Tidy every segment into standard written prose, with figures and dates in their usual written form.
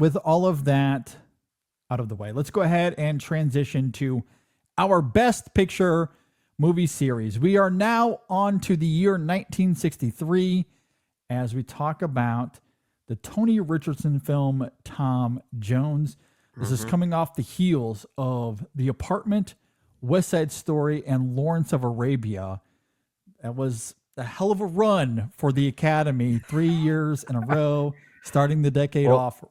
with all of that out of the way, let's go ahead and transition to our best picture movie series. We are now on to the year 1963 as we talk about the Tony Richardson film Tom Jones. This is coming off the heels of The Apartment, West Side Story, and Lawrence of Arabia. That was a hell of a run for the Academy, 3 years in a row, starting the decade off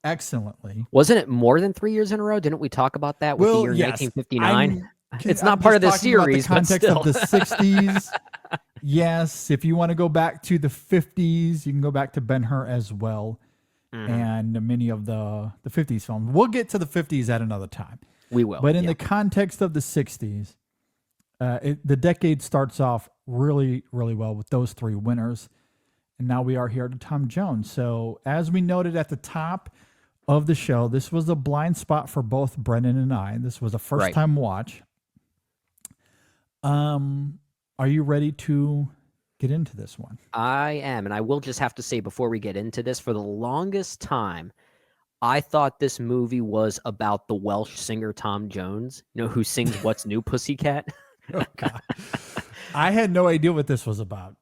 excellently. Wasn't it more than 3 years in a row? Didn't we talk about that with the year yes, 1959? It's I'm not part just of the talking about series, the context but of the 60s. Yes, if you want to go back to the 50s, you can go back to Ben-Hur as well, and many of the 50s films. We'll get to the 50s at another time. we will. But in the context of the 60s, the decade starts off really, really well with those three winners. And now we are here to Tom Jones. So as we noted at the top of the show, this was a blind spot for both Brendan and I. This was a first-time watch. Are you ready to get into this one? I am, and I will just have to say before we get into this, for the longest time, I thought this movie was about the Welsh singer Tom Jones, who sings "What's New, Pussycat." Oh, God. I had no idea what this was about.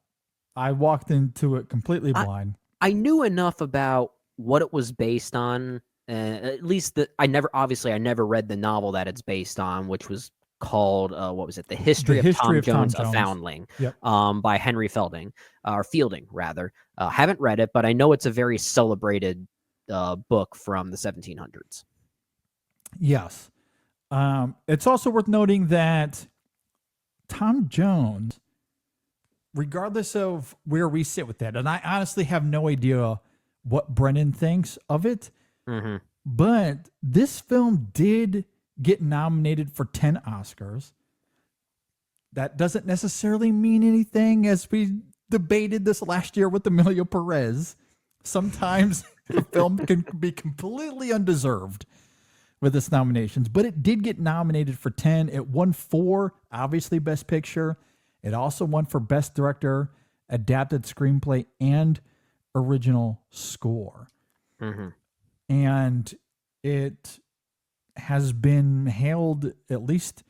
I walked into it completely blind. I knew enough about what it was based on. At least I never read the novel that it's based on, which was called what was it? The History of Tom Jones, a Foundling, by Henry Fielding, or Fielding rather. Haven't read it, but I know it's a very celebrated book from the 1700s. Yes. It's also worth noting that Tom Jones, regardless of where we sit with that, and I honestly have no idea what Brennan thinks of it, but this film did get nominated for 10 Oscars. That doesn't necessarily mean anything, as we debated this last year with Emilio Perez. Sometimes a film can be completely undeserved with its nominations, but it did get nominated for 10. It won 4, obviously Best Picture. It also won for Best Director, Adapted Screenplay, and Original Score. And it has been hailed, at least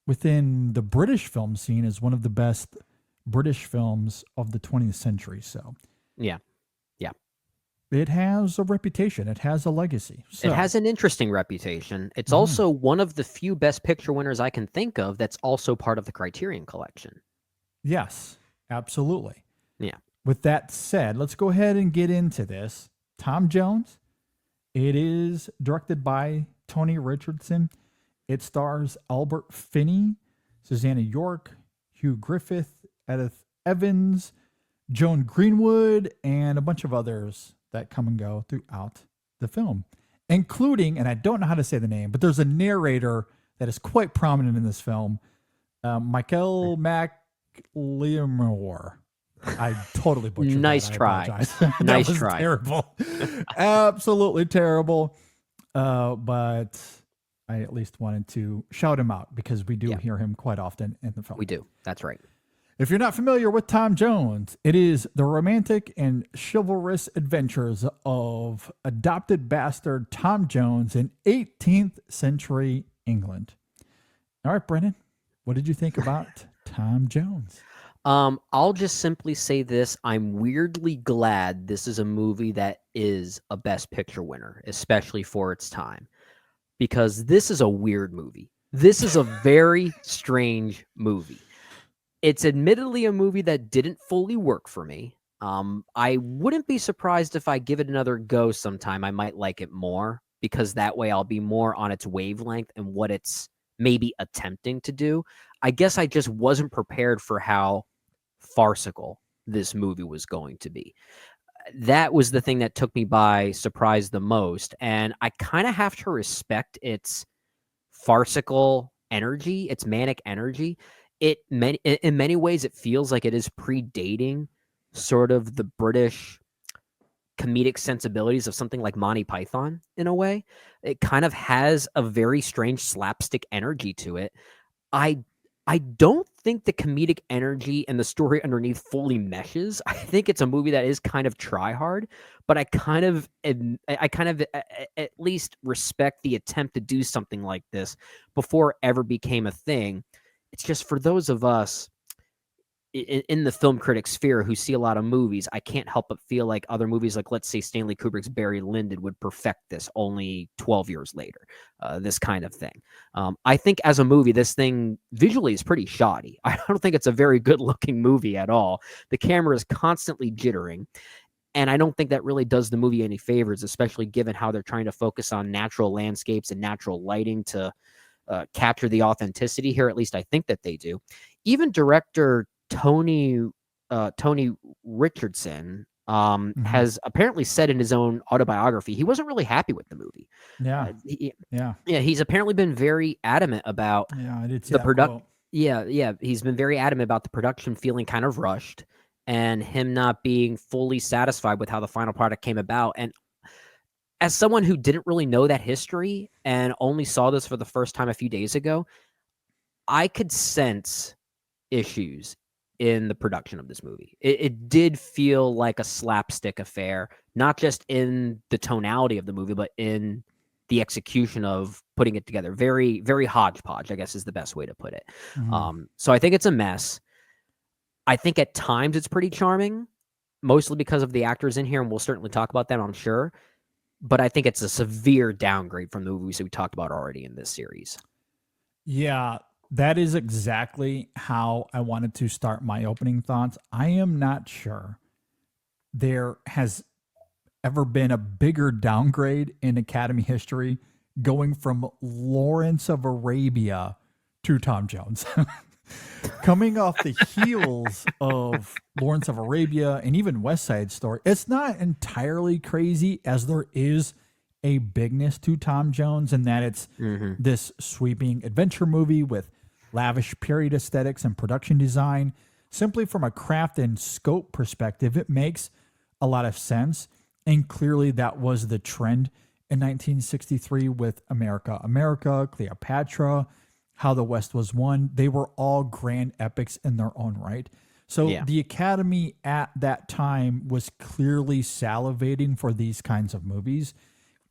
within the British film scene, as one of the best British films of the 20th century. So yeah. It has a reputation. It has a legacy. So, it has an interesting reputation. It's also one of the few Best Picture winners I can think of that's also part of the Criterion Collection. Yes, absolutely. Yeah. With that said, let's go ahead and get into this. Tom Jones. It is directed by Tony Richardson. It stars Albert Finney, Susanna York, Hugh Griffith, Edith Evans, Joan Greenwood, and a bunch of others that come and go throughout the film, including, and I don't know how to say the name, but there's a narrator that is quite prominent in this film, Michael McLemore. I totally butchered nice that. Try. That nice was try. Terrible. Absolutely terrible. But I at least wanted to shout him out because we do hear him quite often in the film. We do. That's right. If you're not familiar with Tom Jones, it is the romantic and chivalrous adventures of adopted bastard Tom Jones in 18th century England. All right, Brennan, what did you think about Tom Jones? I'll just simply say this. I'm weirdly glad this is a movie that is a Best Picture winner, especially for its time, because this is a weird movie. This is a very strange movie. It's admittedly a movie that didn't fully work for me. I wouldn't be surprised if I give it another go sometime. I might like it more, because that way I'll be more on its wavelength and what it's maybe attempting to do. I guess I just wasn't prepared for how farcical this movie was going to be. That was the thing that took me by surprise the most. And I kind of have to respect its farcical energy, its manic energy. In many ways, it feels like it is predating sort of the British comedic sensibilities of something like Monty Python in a way. It kind of has a very strange slapstick energy to it. I I don't think the comedic energy and the story underneath fully meshes. I think it's a movie that is kind of try hard, but I kind of at least respect the attempt to do something like this before it ever became a thing. It's just for those of us in the film critic sphere who see a lot of movies, I can't help but feel like other movies, like let's say Stanley Kubrick's Barry Lyndon, would perfect this only 12 years later. This kind of thing. I think as a movie, this thing visually is pretty shoddy. I don't think it's a very good looking movie at all. The camera is constantly jittering. And I don't think that really does the movie any favors, especially given how they're trying to focus on natural landscapes and natural lighting to capture the authenticity here. At least I think that they do. Even director Tony Richardson Mhm. has apparently said in his own autobiography he wasn't really happy with the movie. Yeah. He, Yeah. yeah, he's apparently been very adamant about Yeah. I did see the that product. quote. Yeah, he's been very adamant about the production feeling kind of rushed and him not being fully satisfied with how the final product came about. And as someone who didn't really know that history and only saw this for the first time a few days ago, I could sense issues in the production of this movie. It did feel like a slapstick affair, not just in the tonality of the movie, but in the execution of putting it together. Very, very hodgepodge, I guess is the best way to put it. Mhm. So I think it's a mess. I think at times it's pretty charming, mostly because of the actors in here, and we'll certainly talk about them, I'm sure. But I think it's a severe downgrade from the movies that we talked about already in this series. Yeah, that is exactly how I wanted to start my opening thoughts. I am not sure there has ever been a bigger downgrade in Academy history going from Lawrence of Arabia to Tom Jones. Coming off the heels of Lawrence of Arabia and even West Side Story, it's not entirely crazy as there is a bigness to Tom Jones in that it's Mhm. this sweeping adventure movie with lavish period aesthetics and production design. Simply from a craft and scope perspective, it makes a lot of sense. And clearly, that was the trend in 1963 with America, America, Cleopatra, How the West Was Won. They were all grand epics in their own right. So Yeah. the Academy at that time was clearly salivating for these kinds of movies.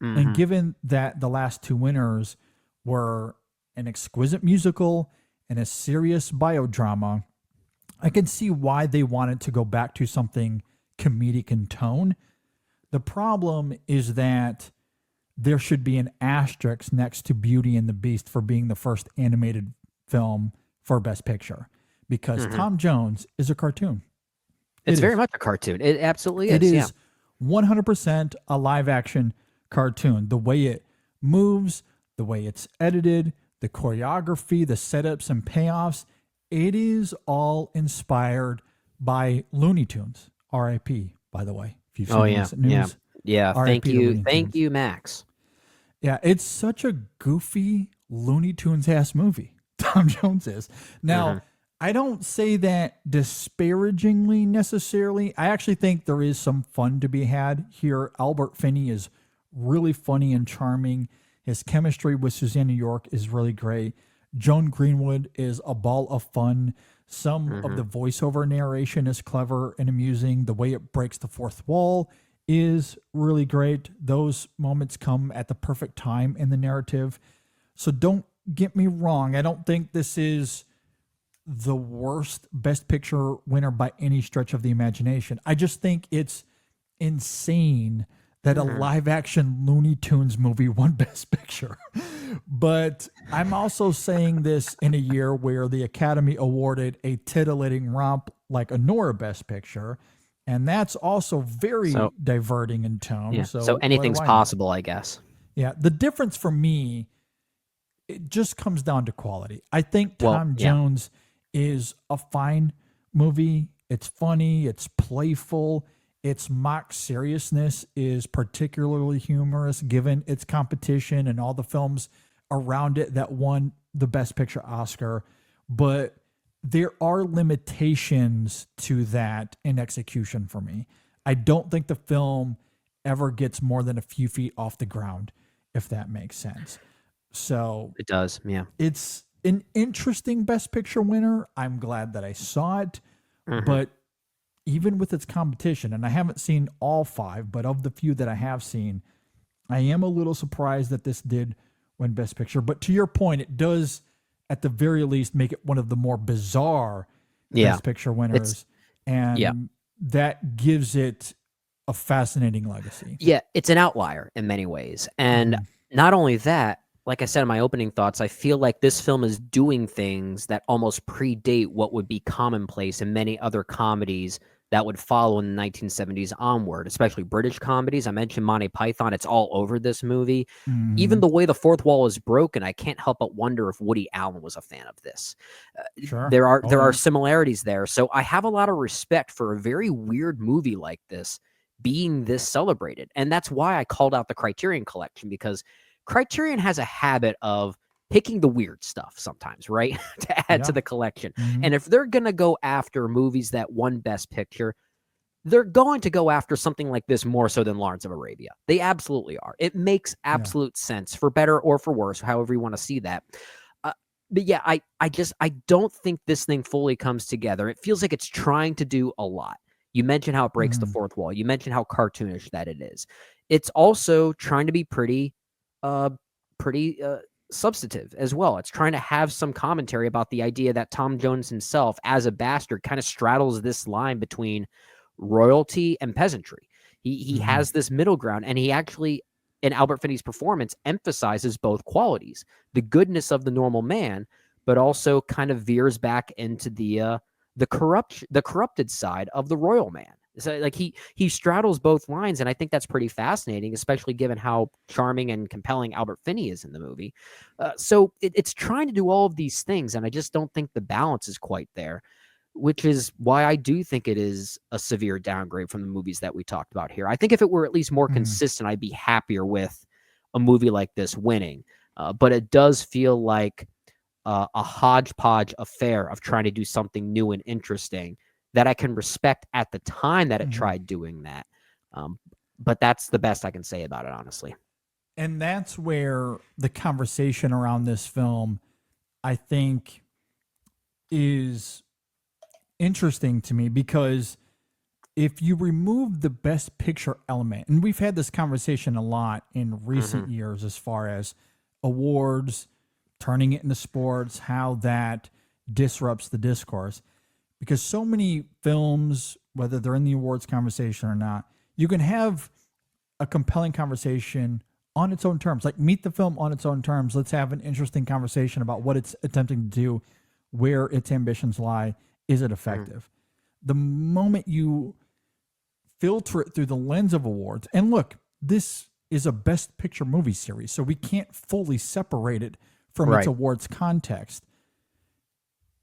And Mhm. given that the last two winners were an exquisite musical and a serious biodrama, I can see why they wanted to go back to something comedic in tone. The problem is that there should be an asterisk next to Beauty and the Beast for being the first animated film for Best Picture because Mhm. Tom Jones is a cartoon. It It's very is. much a cartoon. It absolutely It is. Yeah. is 100% a live action cartoon. The way it moves, the way it's edited, the choreography, the setups and payoffs, it is all inspired by Looney Tunes. RIP, by the way. If you've Oh, seen the yeah. recent Yeah. news, Yeah. RIP to Looney Thank Tunes. you, Max. Yeah, it's such a goofy Looney Tunes ass movie. Tom Jones is. Now, Mhm. I don't say that disparagingly necessarily. I actually think there is some fun to be had here. Albert Finney is really funny and charming. His chemistry with Susanna York is really great. Joan Greenwood is a ball of fun. Some of Mhm. the voiceover narration is clever and amusing. The way it breaks the fourth wall is really great. Those moments come at the perfect time in the narrative. So don't get me wrong. I don't think this is the worst Best Picture winner by any stretch of the imagination. I just think it's insane that a Mhm. live action Looney Tunes movie won Best Picture. But I'm also saying this in a year where the Academy awarded a titillating romp like Honora Best Picture. And that's also very So, diverting in tone. yeah. So So what do anything's I know? possible, I guess. Yeah. The difference for me, it just comes down to quality. I think Well, Tom yeah. Jones is a fine movie. It's funny, it's playful, its mock seriousness is particularly humorous given its competition and all the films around it that won the Best Picture Oscar. But there are limitations to that in execution for me. I don't think the film ever gets more than a few feet off the ground, if that makes sense. So It does. Yeah. it's an interesting Best Picture winner. I'm glad that I saw it, Hmm. but even with its competition, and I haven't seen all five, but of the few that I have seen, I am a little surprised that this did win Best Picture. But to your point, it does, at the very least, make it one of the more bizarre Yeah, Best Picture it's winners, yeah. and that gives it a fascinating legacy. Yeah, it's an outlier in many ways. And Mm-hmm. not only that, like I said in my opening thoughts, I feel like this film is doing things that almost predate what would be commonplace in many other comedies that would follow in the 1970s onward, especially British comedies. I mentioned Monty Python, it's all over this movie. Mm-hmm. Even the way the fourth wall is broken, I can't help but wonder if Woody Allen was a fan of this. Sure. Oh There are yeah. similarities there. So I have a lot of respect for a very weird movie like this being this celebrated. And that's why I called out the Criterion Collection, because Criterion has a habit of picking the weird stuff sometimes, right? To add to Yeah. the collection. Mm-hmm. And if they're going to go after movies that won Best Picture, they're going to go after something like this more so than Lawrence of Arabia. They absolutely are. It makes Yeah. absolute sense, for better or for worse, however you want to see that. Uh, but yeah, I don't think this thing fully comes together. It feels like it's trying to do a lot. You mentioned how it breaks the Mm-hmm. fourth wall. You mentioned how cartoonish that it is. It's also trying to be uh, pretty substantive as well. It's trying to have some commentary about the idea that Tom Jones himself, as a bastard, kind of straddles this line between royalty and peasantry. He Mm-hmm. has this middle ground, and he actually, in Albert Finney's performance, emphasizes both qualities: the goodness of the normal man, but also kind of veers back into the corrupted side of the royal man. So like he straddles both lines, and I think that's pretty fascinating, especially given how charming and compelling Albert Finney is in the movie. So it's trying to do all of these things, and I just don't think the balance is quite there, which is why I do think it is a severe downgrade from the movies that we talked about here. I think if it were at least more Mm-hmm. consistent, I'd be happier with a movie like this winning. But it does feel like a hodgepodge affair of trying to do something new and interesting that I can respect at the time that it Mm-hmm. tried doing that. Um, but that's the best I can say about it, honestly. And that's where the conversation around this film, I think, is interesting to me because if you remove the best picture element, and we've had this conversation a lot in Hmm. recent years as far as awards, turning it into sports, how that disrupts the discourse. Because so many films, whether they're in the awards conversation or not, you can have a compelling conversation on its own terms. Like meet the film on its own terms. Let's have an interesting conversation about what it's attempting to do, where its ambitions lie. Is it Hmm. effective? The moment you filter it through the lens of awards, and look, this is a best picture movie series, so we can't fully separate it from its Right. awards context.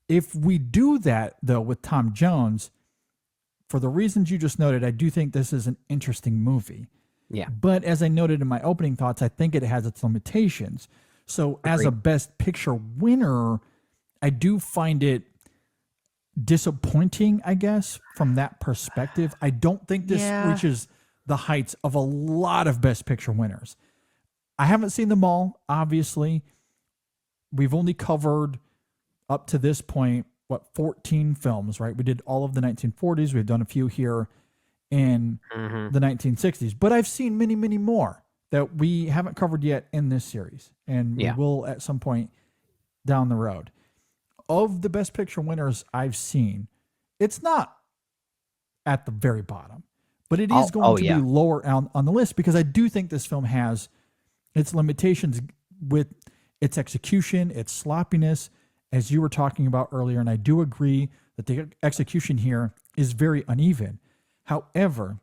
If we do that, though, with Tom Jones, for the reasons you just noted, I do think this is an interesting movie. Yeah. But as I noted in my opening thoughts, I think it has its limitations. So, as a Agreed. best picture winner, I do find it disappointing, I guess, from that perspective. I don't think this Yeah. reaches the heights of a lot of best picture winners. I haven't seen them all, obviously. We've only covered up to this point, what, 14 films, right? We did all of the 1940s. We've done a few here in Hmm. the 1960s, but I've seen many, many more that we haven't covered yet in this series, and we Yeah. will at some point down the road. Of the best picture winners I've seen, it's not at the very bottom, but it is going Oh to be yeah. lower on the list because I do think this film has its limitations with its execution, its sloppiness, as you were talking about earlier. And I do agree that the execution here is very uneven. However,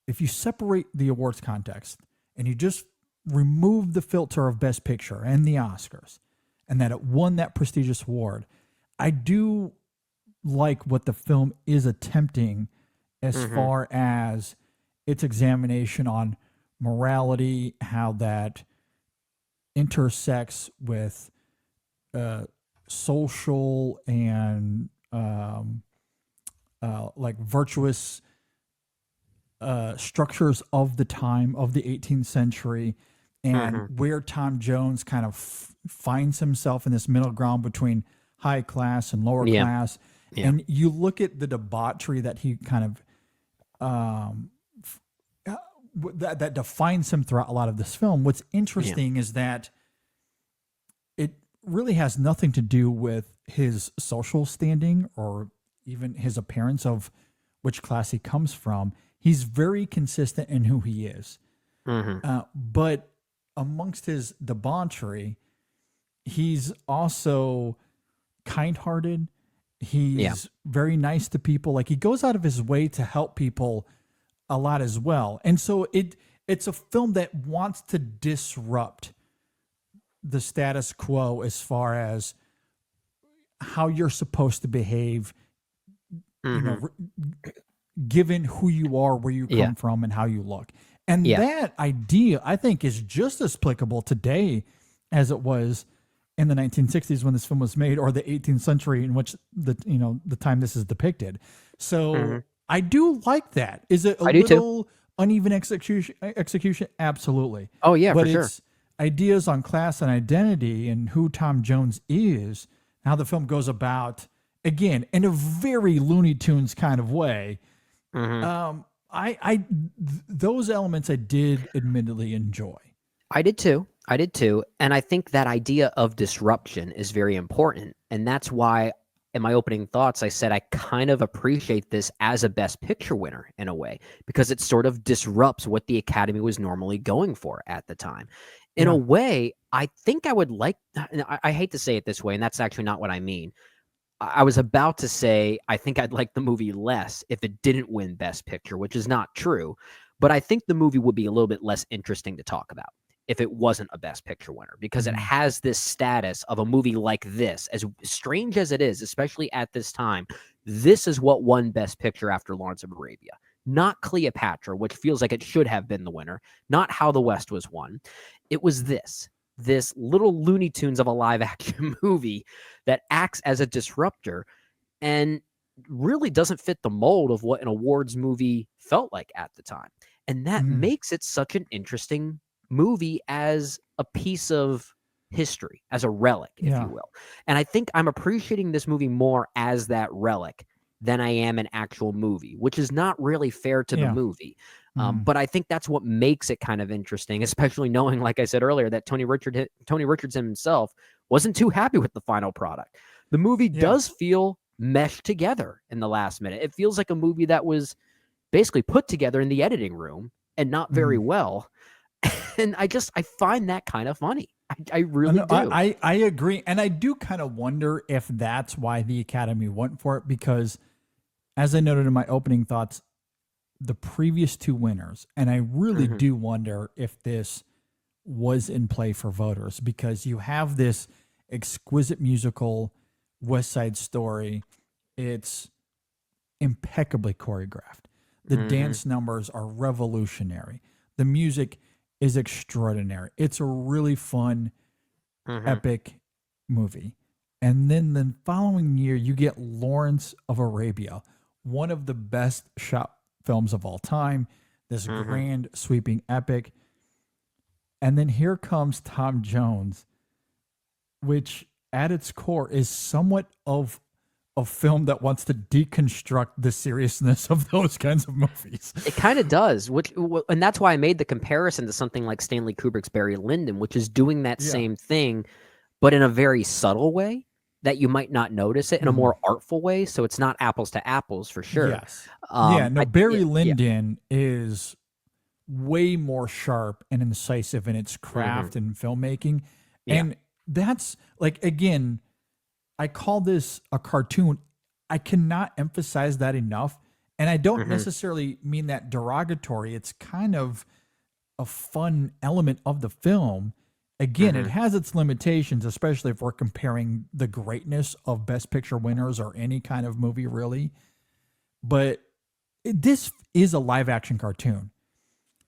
if you separate the awards context and you just remove the filter of Best Picture and the Oscars and that it won that prestigious award, I do like what the film is attempting as Hmm. far as its examination on morality, how that intersects with uh, social and like virtuous structures of the time of the 18th century, and Hmm. where Tom Jones kind of finds himself in this middle ground between high class and lower Yeah. class. Yeah. And you look at the debauchery that he kind of that defines him throughout a lot of this film. What's Yeah. interesting is that it really has nothing to do with his social standing or even his appearance of which class he comes from. He's very consistent in who he is. Hmm. But amongst his debauchery, he's also kind hearted. Yeah. He's very nice to people. Like he goes out of his way to help people a lot as well. And so it's a film that wants to disrupt the status quo as far as how you're supposed to behave, you Hmm. know, given who you are, where you Yeah. come from, and how you look. And Yeah. that idea, I think, is just as applicable today as it was in the 1960s when this film was made, or the 18th century in which the time this is depicted. Hmm. So I do like that. Is it a I do too. little uneven execution? Execution, absolutely. Oh yeah, But for sure. it's ideas on class and identity and who Tom Jones is, how the film goes about, again, in a very Looney Tunes kind of way. Hmm. Those elements I did admittedly enjoy. I did too. I did too. And I think that idea of disruption is very important. And that's why in my opening thoughts, I said I kind of appreciate this as a Best Picture winner in a way, because it sort of disrupts what the Academy was normally going for at the time. In a Yeah. way, I think I would like, I hate to say it this way, and that's actually not what I mean. I was about to say I think I'd like the movie less if it didn't win Best Picture, which is not true. But I think the movie would be a little bit less interesting to talk about if it wasn't a Best Picture winner, because it Mhm. has this status of a movie like this, as strange as it is, especially at this time. This is what won Best Picture after Lawrence of Arabia, not Cleopatra, which feels like it should have been the winner, not How the West Was Won. It was this little Looney Tunes of a live action movie that acts as a disruptor and really doesn't fit the mold of what an awards movie felt like at the time. And that Mhm. makes it such an interesting movie as a piece of history, as a relic, if you Yeah. will. And I think I'm appreciating this movie more as that relic than I am an actual movie, which is not really fair to the Yeah. movie. Mhm. But I think that's what makes it kind of interesting, especially knowing, like I said earlier, that Tony Richardson himself wasn't too happy with the final product. The movie Yeah. does feel meshed together in the last minute. It feels like a movie that was basically put together in the editing room and not very Mhm. well. And I find that kind of funny. I really No, do. I agree, and I do kind of wonder if that's why the Academy went for it, because, as I noted in my opening thoughts, the previous two winners, and I really Hmm. do wonder if this was in play for voters, because you have this exquisite musical, West Side Story. It's impeccably choreographed. The Hmm. dance numbers are revolutionary. The music is extraordinary. It's a really fun, Hmm. epic movie. And then the following year, you get Lawrence of Arabia, one of the best shot films of all time, this Hmm. grand, sweeping epic. And then here comes Tom Jones, which at its core is somewhat of a film that wants to deconstruct the seriousness of those kinds of movies. It kind of does, and that's why I made the comparison to something like Stanley Kubrick's Barry Lyndon, which is doing that Yeah. same thing, but in a very subtle way that you might not notice it, in a Mhm. more artful way. So it's not apples to apples for sure. Yes. Yeah. No, Yeah, Barry yeah. Lyndon is way more sharp and incisive in its Hmm. craft and filmmaking. Yeah. And that's like, again, I call this a cartoon. I cannot emphasize that enough. And I don't Hmm. necessarily mean that derogatory. It's kind of a fun element of the film. Again, it Hmm. has its limitations, especially if we're comparing the greatness of Best Picture winners or any kind of movie, really. But this is a live action cartoon.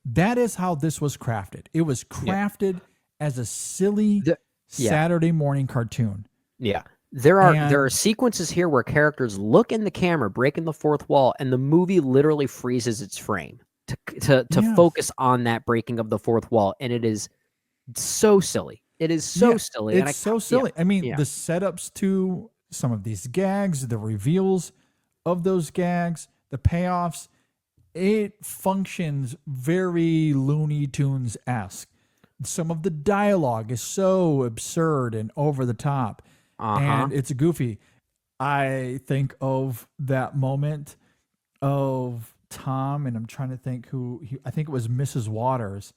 That is how this was crafted. It was Yeah. crafted as a silly The, yeah. Saturday morning cartoon. Yeah. There are And sequences here where characters look in the camera, breaking the fourth wall, and the movie literally freezes its frame to yes, focus on that breaking of the fourth wall, and it is So silly. It is so Yeah, silly, and it's so yeah, silly. I mean, yeah. the setups to some of these gags, the reveals of those gags, the payoffs, it functions very Looney Tunes esque. Some of the dialogue is so absurd and over the top, Uh huh. and it's goofy. I think of that moment of Tom, and I'm trying to think I think it was Mrs. Waters,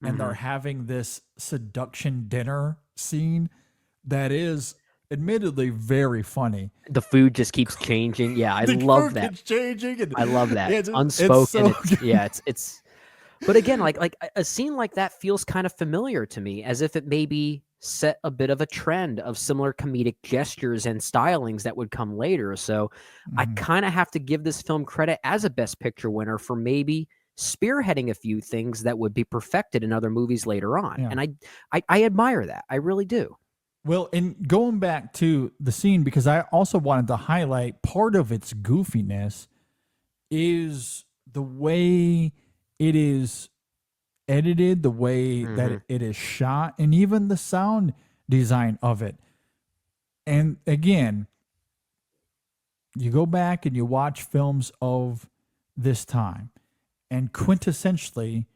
and they're Hmm. having this seduction dinner scene that is admittedly very funny. The food just keeps changing. Yeah, I The love food that. keeps changing, and I love that. It's it's unspoken. so It's yeah. It's. But again, like a scene like that feels kind of familiar to me, as if it maybe set a bit of a trend of similar comedic gestures and stylings that would come later. So I Mhm. kind of have to give this film credit as a Best Picture winner for maybe spearheading a few things that would be perfected in other movies later on. Yeah. And I admire that. I really do. Well, and going back to the scene, because I also wanted to highlight part of its goofiness is the way it is edited, the way Hmm. that it is shot, and even the sound design of it. And again, you go back and you watch films of this time, and quintessentially,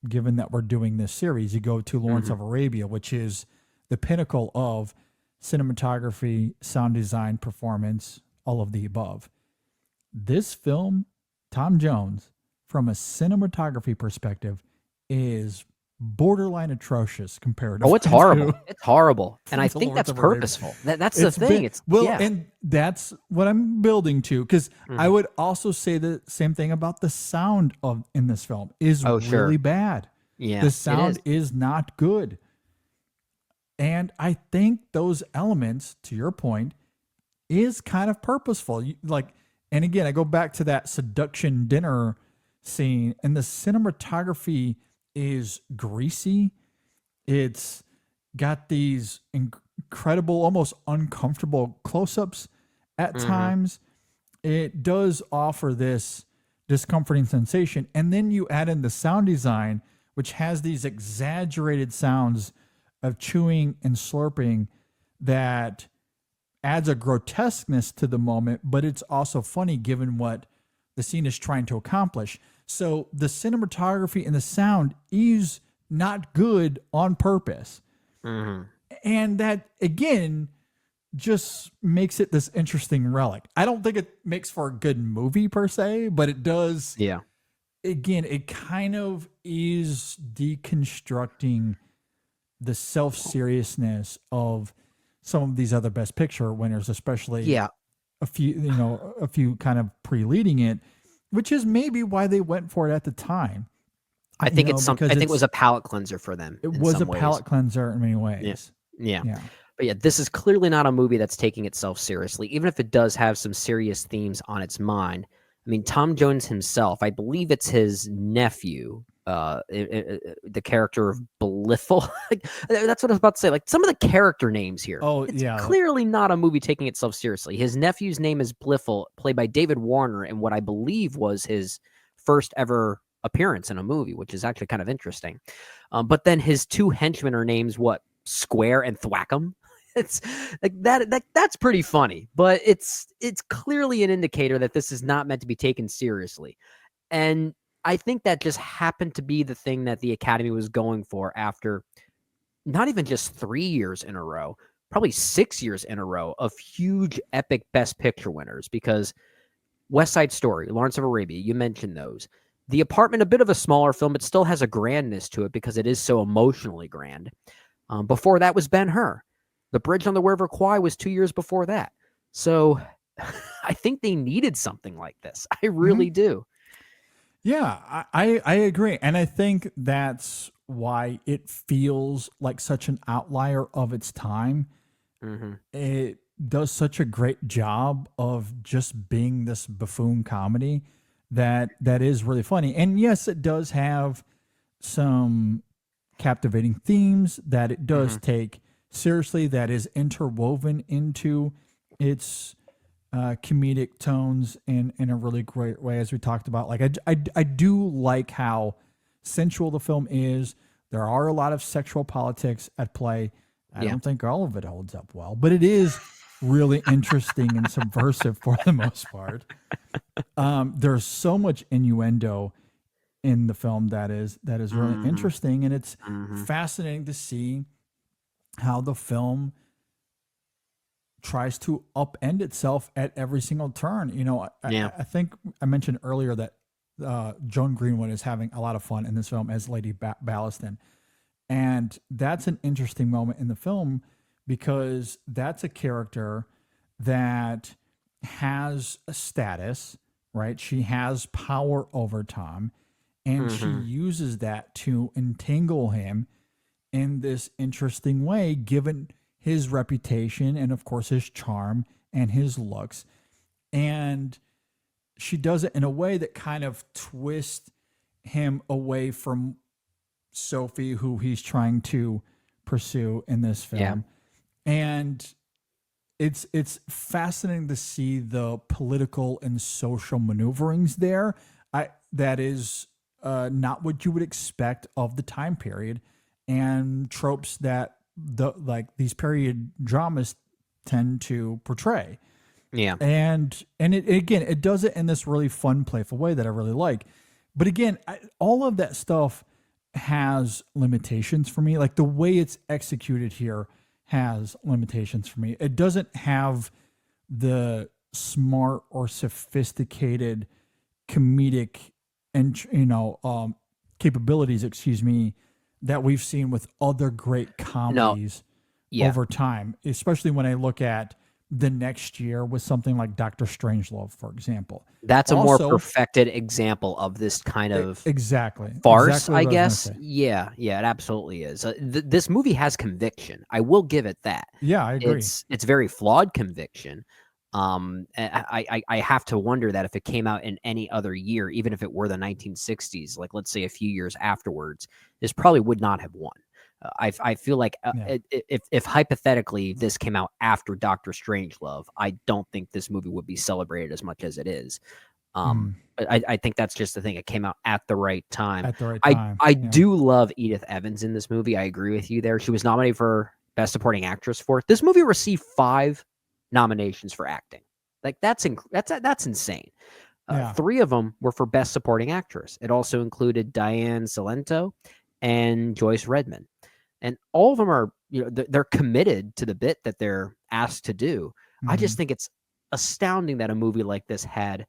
given that we're doing this series, you go to Lawrence Hmm. of Arabia, which is the pinnacle of cinematography, sound design, performance, all of the above. This film, Tom Jones, from a cinematography perspective, is borderline atrocious Oh, it's comparatively to, horrible. It's horrible. And I to think Lawrence that's of Arabia. purposeful. That's the It's thing. been It's well, yeah. and that's what I'm building to, because I Mhm. would also say the same thing about the sound of in this film is Oh, really sure. bad. Yeah, The it is. sound is not good. And I think those elements, to your point, is kind of purposeful. Like, and again, I go back to that seduction dinner scene, and the cinematography is greasy. It's got these incredible, almost uncomfortable close ups at Mhm. times. It does offer this discomforting sensation. And then you add in the sound design, which has these exaggerated sounds of chewing and slurping that adds a grotesqueness to the moment, but it's also funny given what the scene is trying to accomplish. So the cinematography and the sound is not good on purpose. Mhm. And that, again, just makes it this interesting relic. I don't think it makes for a good movie per se, but it does. Yeah. Again, it kind of is deconstructing the self seriousness of some of these other Best Picture winners, especially Yeah. a few kind of pre-leading it, which is maybe why they went for it at the time. I Because think it was a palate cleanser for them it in was a some ways. palate cleanser in many Yeah. ways. Yeah. Yeah. But yeah, this is clearly not a movie that's taking itself seriously, even if it does have some serious themes on its mind. I mean, Tom Jones himself, I believe it's his nephew, the character of Bliffle. Like, that's what I was about to say. Like some of the character names here, Oh it's yeah. clearly not a movie taking itself seriously. His nephew's name is Bliffle, played by David Warner, in what I believe was his first ever appearance in a movie, which is actually kind of interesting. But then his two henchmen are names what? Square and Thwackum. It's like that's pretty funny, but it's clearly an indicator that this is not meant to be taken seriously. And I think that just happened to be the thing that the Academy was going for after not even just 3 years in a row, probably 6 years in a row of huge epic Best Picture winners, because West Side Story, Lawrence of Arabia, you mentioned those. The Apartment, a bit of a smaller film, but still has a grandness to it because it is so emotionally grand. Before that was Ben-Hur. The Bridge on the River Kwai was 2 years before that. So I think they needed something like this. I Mhm. really do. Yeah, I agree. And I think that's why it feels like such an outlier of its time. Mhm. It does such a great job of just being this buffoon comedy that is really funny. And yes, it does have some captivating themes that it does Mhm. take seriously, that is interwoven into its comedic tones in a really great way, as we talked about. Like I do like how sensual the film is, There are a lot of sexual politics at play. I Yeah. don't think all of it holds up well, but it is really interesting and subversive for the most part. There's so much innuendo in the film that is really Mhm. interesting, and it's Mhm. fascinating to see how the film tries to upend itself at every single turn. Yeah. I think I mentioned earlier that Joan Greenwood is having a lot of fun in this film as Lady Ballaston. And that's an interesting moment in the film because that's a character that has a status, right? She has power over Tom, and she Mhm. uses that to entangle him in this interesting way, given his reputation and, of course, his charm and his looks. And she does it in a way that kind of twists him away from Sophie, who he's trying to pursue in this Yeah. film. And it's fascinating to see the political and social maneuverings there. That is not what you would expect of the time period, and tropes that these period dramas tend to portray. Yeah. And it again, it does it in this really fun, playful way that I really like. But again, all of that stuff has limitations for me. Like the way it's executed here has limitations for me. It doesn't have the smart or sophisticated comedic and capabilities, excuse me, that we've seen with other great No. comedies Yeah. over time, especially when I look at the next year with something like Doctor Strangelove, for example. That's a more Also, perfected example of this kind of farce, exactly I what I was going to guess. say. Yeah, yeah, it absolutely is. This movie has conviction. I will give it that. Yeah, I agree. It's very flawed conviction. I have to wonder that if it came out in any other year, even if it were the 1960s, like let's say a few years afterwards, this probably would not have won. I feel like Yeah. if hypothetically this came out after Doctor Strangelove, I don't think this movie would be celebrated as much as it is. Mm, But I think that's just the thing. It came out at the right time. at the right I time. I Yeah. do love Edith Evans in this movie. I agree with you there. She was nominated for Best Supporting Actress for it. This movie received 5 nominations for acting. Like that's insane. Yeah. 3 of them were for Best Supporting Actress. It also included Diane Salento and Joyce Redman, and all of them are they're committed to the bit that they're asked to do. I Hmm. just think it's astounding that a movie like this had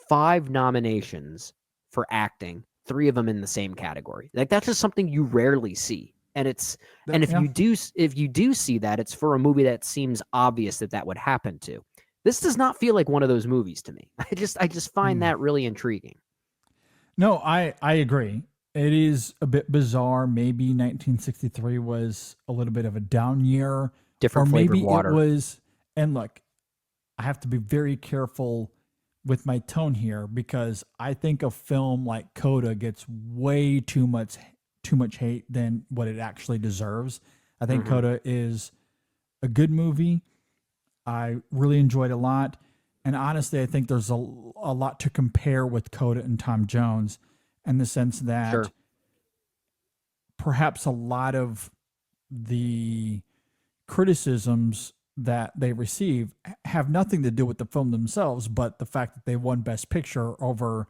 5 nominations for acting, 3 of them in the same category. Like that's just something you rarely see. And if Yeah. you do see that, it's for a movie that seems obvious that that would happen to. This does not feel like one of those movies to me. I just find Mm. that really intriguing. No, I agree. It is a bit bizarre. Maybe 1963 was a little bit of a down year, or Different flavored maybe it water. was. And look, I have to be very careful with my tone here because I think a film like Coda gets way too much hate than what it actually deserves. I think Mhm. Coda is a good movie. I really enjoyed it a lot. And honestly, I think there's a lot to compare with Coda and Tom Jones in the sense that Sure. perhaps a lot of the criticisms that they receive have nothing to do with the film themselves, but the fact that they won Best Picture over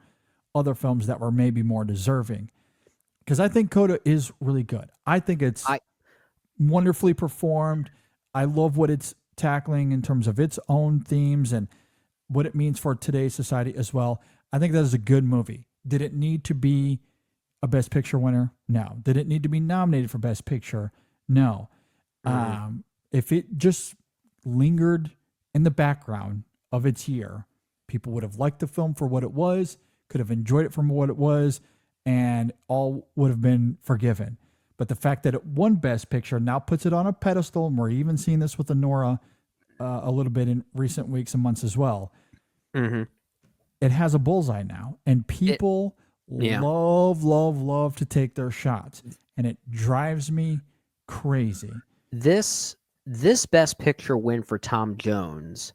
other films that were maybe more deserving. Because I think Coda is really good. I think it's I wonderfully performed. I love what it's tackling in terms of its own themes and what it means for today's society as well. I think that is a good movie. Did it need to be a Best Picture winner? No. Did it need to be nominated for Best Picture? No. mhm. If it just lingered in the background of its year, people would have liked the film for what it was, could have enjoyed it for what it was, and all would have been forgiven. But the fact that it won Best Picture now puts it on a pedestal, and we're even seeing this with Honora a little bit in recent weeks and months as well. Mhm. It has a bullseye now, and It people yeah. love, love, love to take their shots, and it drives me crazy. This this Best Picture win for Tom Jones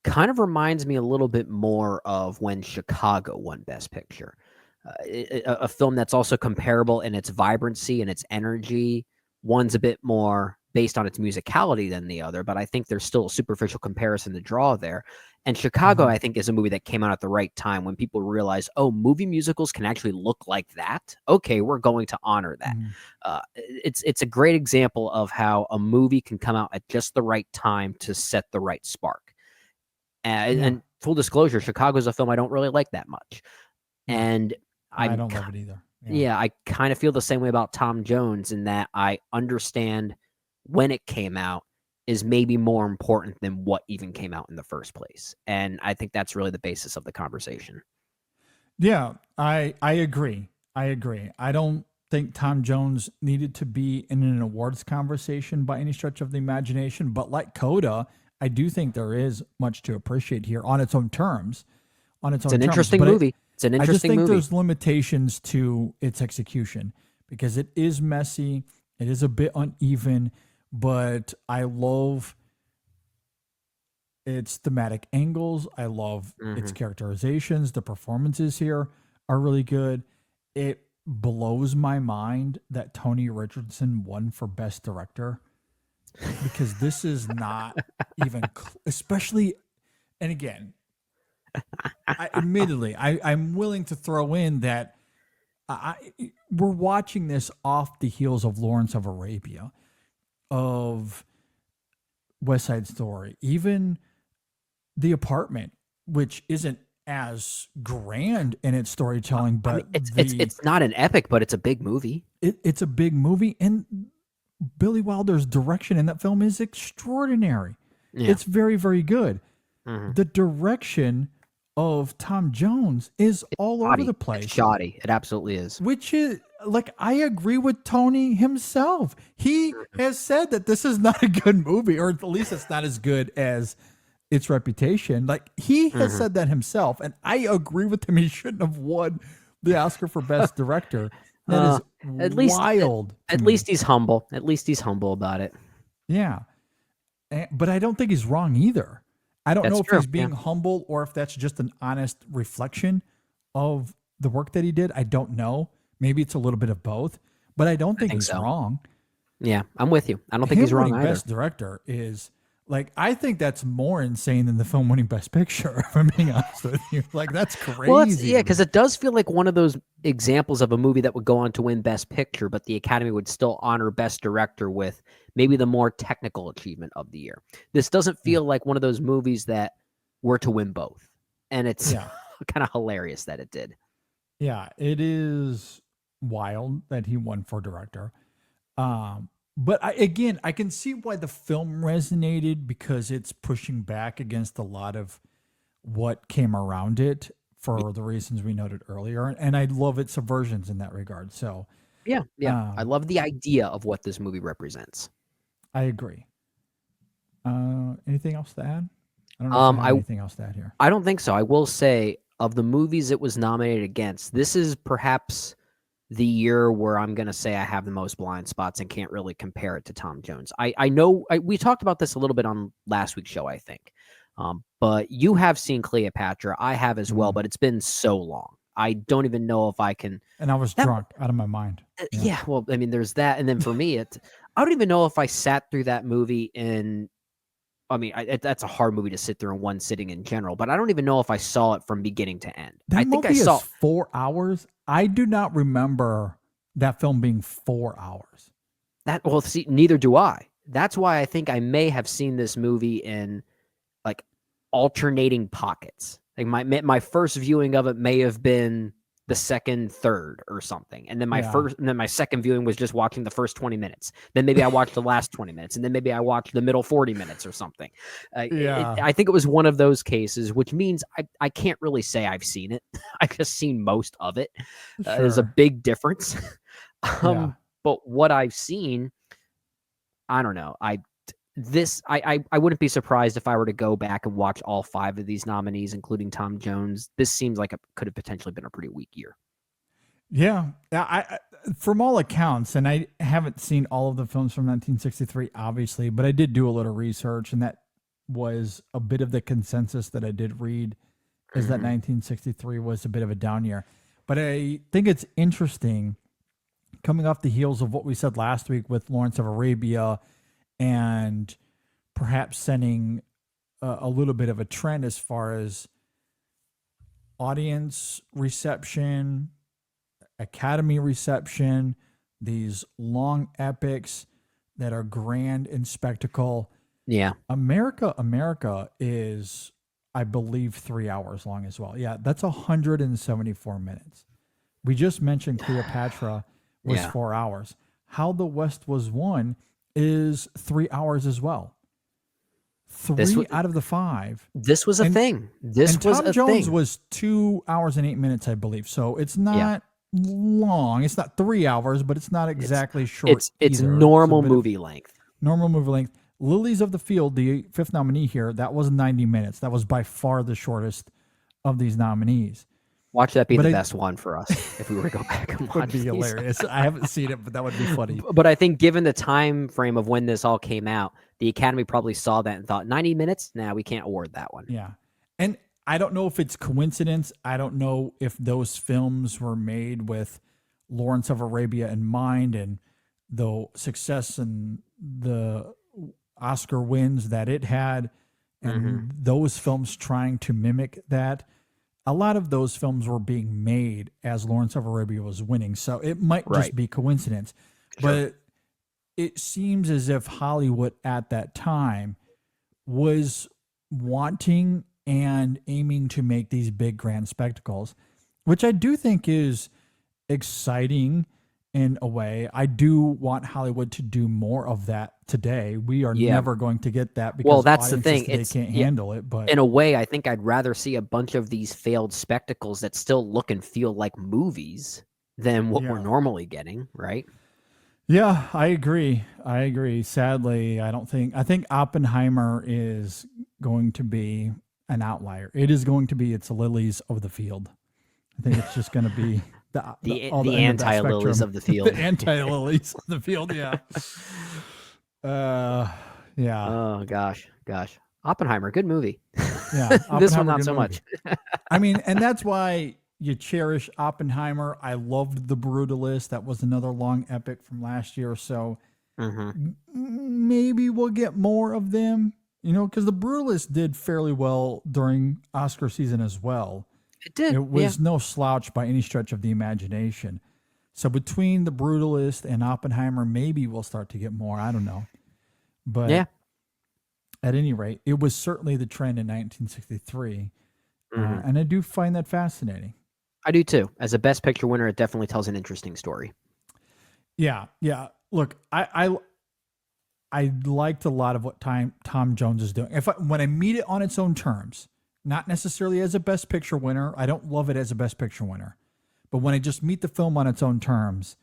kind of reminds me a little bit more of when Chicago won Best Picture. a film that's also comparable in its vibrancy and its energy. One's a bit more based on its musicality than the other, but I think there's still a superficial comparison to draw there. And Chicago, Mhm. I think, is a movie that came out at the right time when people realize, oh, movie musicals can actually look like that. Okay, we're going to honor that. Mhm. It's a great example of how a movie can come out at just the right time to set the right spark. Yeah. And full disclosure, Chicago's a film I don't really like that much. Yeah. And I I'm don't love it either. Yeah. yeah, I kind of feel the same way about Tom Jones in that I understand when it came out is maybe more important than what even came out in the first place. And I think that's really the basis of the conversation. Yeah, I agree. I agree. I don't think Tom Jones needed to be in an awards conversation by any stretch of the imagination, but like Coda, I do think there is much to appreciate here on its own terms, on its It's own an terms. interesting But movie. It's an I just interesting think movie. there's limitations to its execution because it is messy, it is a bit uneven, but I love its thematic angles. I love its Mhm. characterizations. The performances here are really good. It blows my mind that Tony Richardson won for Best Director because this is not even, especially, and again, I'm willing to throw in that we're watching this off the heels of Lawrence of Arabia, of West Side Story, even The Apartment, which isn't as grand in its storytelling, I mean, but it's not an epic, but it's a big movie. it's a big movie, and Billy Wilder's direction in that film is extraordinary. Yeah. It's very, very good. Mhm. The direction of Tom Jones is all over the Shoddy. It's place, shoddy. It absolutely is. which is like I agree with Tony himself. He Mhm. has said that this is not a good movie, or at least it's not as good as its reputation. Like he has Mhm. said that himself, and I agree with him. He shouldn't have won the Oscar for Best Director. That Uh, is at least wild to at me. least he's humble. At least he's humble about it. Yeah. But I don't think he's wrong either. I don't know That's if true. he's Yeah. being humble or if that's just an honest reflection of the work that he did. I don't know. Maybe it's a little bit of both, but I don't I think think he's so. wrong. Yeah, I'm with you. I don't think he's Him wrong winning either. Best Director is like, I think that's more insane than the film winning Best Picture, if I'm being honest with you. Like, that's Well, it's crazy yeah, to because me. it does feel like one of those examples of a movie that would go on to win Best Picture, but the Academy would still honor Best Director with maybe the more technical achievement of the year. This doesn't Yeah. feel like one of those movies that were to win both, and it's Yeah. kind of hilarious that it did. Yeah. It is wild that he won for director. But again, I can see why the film resonated because it's pushing back against a lot of what came around it for the reasons we noted earlier. And I love its subversions in that regard. So Yeah, yeah. I um, love the idea of what this movie represents. I agree. Anything else to add? I don't know if I have I anything else to add here. I don't think so. I will say of the movies it was nominated against, this is perhaps the year where I'm going to say I have the most blind spots and can't really compare it to Tom Jones. I know we talked about this a little bit on last week's show, I think. But you have seen Cleopatra. I have as well, Mhm. but it's been so long. I don't even know if I can. And I was That drunk out of my mind. Yeah. yeah, well, I mean, there's that, and then for me, I don't even know if I sat through that movie in. I mean, that's a hard movie to sit through in one sitting in general, but I don't even know if I saw it from beginning to end. I That think I movie is saw 4 hours. I do not remember that film being 4 hours. that. Well, see, neither do I. That's why I think I may have seen this movie in like alternating pockets. Like my first viewing of it may have been the second third or something, and then Yeah. my second viewing was just watching the first 20 minutes. Then maybe I watched the last 20 minutes, and then maybe I watched the middle 40 minutes or something. Yeah. I think it was one of those cases, which means I can't really say I've seen it. I've just seen most of it. There's a Sure. big difference. Yeah. But what I've seen, I don't know. I wouldn't be surprised if I were to go back and watch all 5 of these nominees, including Tom Jones. This seems like it could have potentially been a pretty weak year. Yeah. Yeah. From all accounts, and I haven't seen all of the films from 1963, obviously, but I did do a little research, and that was a bit of the consensus that I did read is that Mhm. 1963 was a bit of a down year. But I think it's interesting coming off the heels of what we said last week with Lawrence of Arabia and perhaps setting a little bit of a trend as far as audience reception, Academy reception, these long epics that are grand in spectacle. Yeah. America is, I believe, 3 hours long as well. Yeah, that's 174 minutes. We just mentioned Cleopatra was Yeah. 4 hours. How the West Was Won is 3 hours as well. Three out of the 5. This was a And- thing. This and was Tom a Jones thing. was 2 hours and 8 minutes, I believe. So it's not long. It's not 3 hours, but it's not exactly short. It's either. It's a normal bit of movie length. normal movie length. Lilies of the Field, the 5th nominee here, that was 90 minutes. That was by far the shortest of these nominees. Watch that be But the I- best one for us if we were to go back and watch Would be these. hilarious. I haven't seen it, but that would be funny. But I think given the time frame of when this all came out, the Academy probably saw that and thought 90 minutes? Nah, we can't award that one. Yeah. And I don't know if it's coincidence. I don't know if those films were made with Lawrence of Arabia in mind and the success and the Oscar wins that it had, and those films trying to mimic that. A lot of those films were being made as Lawrence of Arabia was winning. So it might just Right. be coincidence. Sure. But it seems as if Hollywood at that time was wanting and aiming to make these big grand spectacles, which I do think is exciting in a way. I do want Hollywood to do more of that today. We are Yeah. never going to get that because Well, that's the audiences thing. today can't handle it. But In a way, I think I'd rather see a bunch of these failed spectacles that still look and feel like movies than what we're Yeah. normally getting, right? yeah, I agree. Sadly, I think Oppenheimer is going to be an outlier. It is going to be its Lilies of the Field. I think it's just going to be all The end of that anti-lilies spectrum. of the field. The anti-lilies of the field, yeah. Yeah. Oh gosh. Oppenheimer, good movie. Yeah. This one Oppenheimer, not good so movie. much. I mean, and that's why you cherish Oppenheimer. I loved The Brutalist. That was another long epic from last year. So Mhm. maybe we'll get more of them, because The Brutalist did fairly well during Oscar season as well. It did. It was no slouch by any stretch of the imagination. So between The Brutalist and Oppenheimer, maybe we'll start to get more. I don't know. But Yeah. at any rate, it was certainly the trend in 1963. Mhm. And I do find that fascinating. I do too. As a Best Picture winner, it definitely tells an interesting story. Yeah. Look, I liked a lot of what Tom Jones is doing. When I meet it on its own terms, not necessarily as a Best Picture winner, I don't love it as a Best Picture winner. But when I just meet the film on its own terms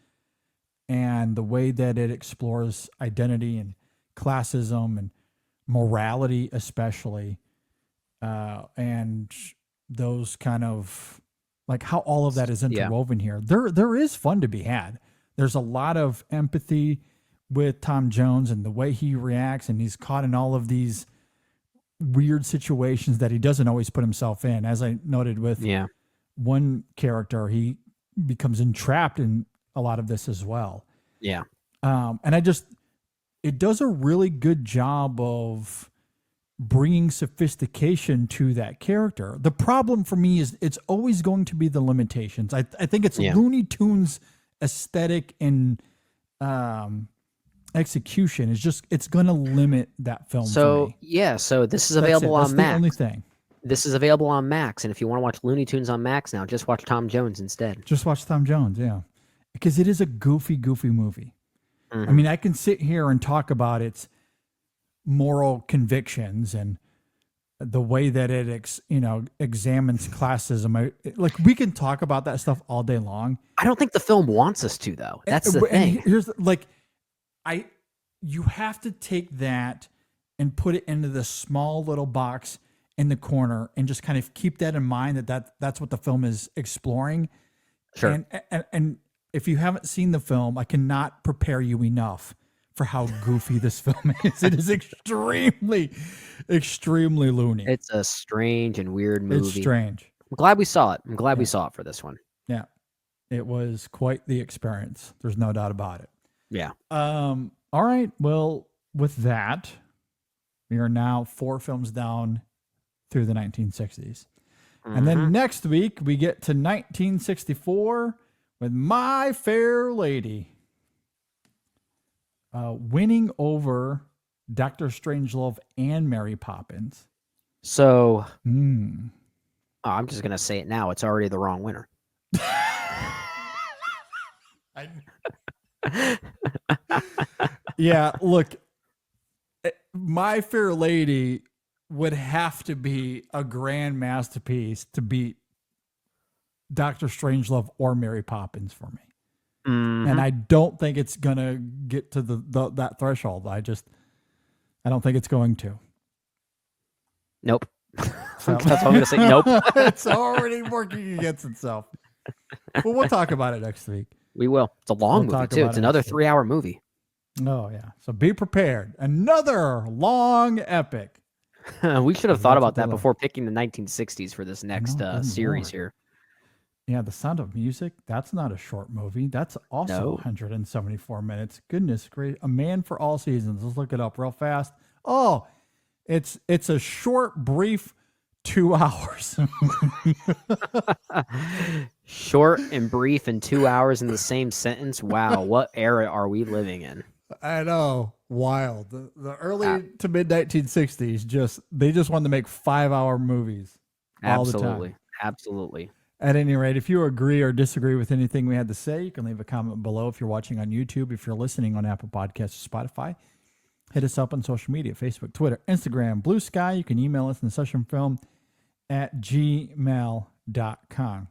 and the way that it explores identity and classism and morality, especially, and those kind of like how all of that is interwoven here, there is fun to be had. There's a lot of empathy with Tom Jones and the way he reacts, and he's caught in all of these weird situations that he doesn't always put himself in. As I noted with one character, he becomes entrapped in a lot of this as well. Yeah. And it does a really good job of bringing sophistication to that character. The problem for me is it's always going to be the limitations. I think it's Looney Tunes aesthetic and execution is just, it's going to limit that film for me. So this is available on That's Max. the only thing. This is available on Max, and if you want to watch Looney Tunes on Max now, just watch Tom Jones instead. Just watch Tom Jones, yeah. Because it is a goofy movie. I mean, I can sit here and talk about its moral convictions and the way that it examines classism. Like we can talk about that stuff all day long. I don't think the film wants us to, though. That's the thing. Here's you have to take that and put it into the small little box in the corner and just kind of keep that in mind that's what the film is exploring. Sure. And if you haven't seen the film, I cannot prepare you enough for how goofy this film is. It is extremely, extremely loony. It's a strange and weird movie. It's strange. I'm glad we saw it. I'm glad we saw it for this one. Yeah. It was quite the experience. There's no doubt about it. Yeah. All right. Well, with that, we are now 4 films down through the 1960s. And then next week, we get to 1964 with My Fair Lady. Winning over Dr. Strangelove and Mary Poppins. So I'm just going to say it now. It's already the wrong winner. Yeah, look, My Fair Lady would have to be a grand masterpiece to beat Dr. Strangelove or Mary Poppins for me. And I don't think it's going to get to that threshold. I don't think it's going to. Nope. So, That's what I'm going to say. Nope. It's already working against itself. Well, we'll talk about it next week. We will. It's a long movie, too. It's another 3-hour movie. Oh, yeah. So be prepared. Another long epic. We should have thought about that before picking the 1960s for this next series here. Yeah, The Sound of Music, that's not a short movie. That's also 174 minutes. Goodness gracious. A Man for All Seasons. Let's look it up real fast. Oh, it's a short, brief 2 hours. Short and brief and 2 hours in the same sentence. Wow, what era are we living in? I know. Wild. The early to mid 1960s, they just wanted to make 5-hour movies all the time. Absolutely. At any rate, if you agree or disagree with anything we had to say, you can leave a comment below if you're watching on YouTube. If you're listening on Apple Podcasts or Spotify, hit us up on social media, Facebook, Twitter, Instagram, Blue Sky. You can email us in sessionfilm@gmail.com.